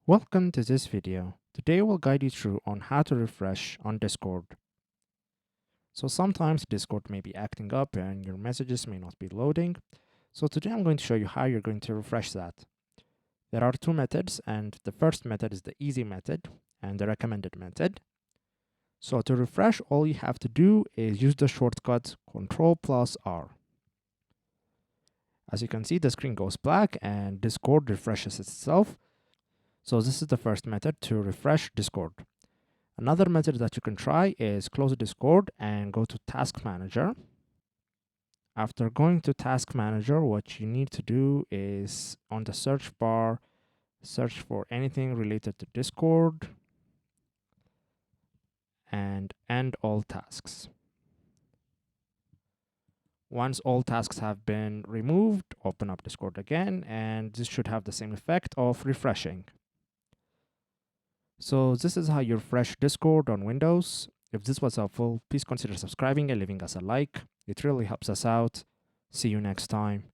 Welcome to this video. Today we'll guide you through on how to refresh on Discord. So sometimes Discord may be acting up and your messages may not be loading. So today I'm going to show you how you're going to refresh that. There are two methods, and the first method is the easy method and the recommended method. So to refresh, all you have to do is use the shortcut Ctrl+R. As you can see, the screen goes black and Discord refreshes itself. So this is the first method to refresh Discord. Another method that you can try is close Discord and go to Task Manager. After going to Task Manager, what you need to do is on the search bar, search for anything related to Discord and end all tasks. Once all tasks have been removed, open up Discord again, and this should have the same effect of refreshing. So this is how you refresh Discord on Windows. If this was helpful, please consider subscribing and leaving us a like. It really helps us out. See you next time.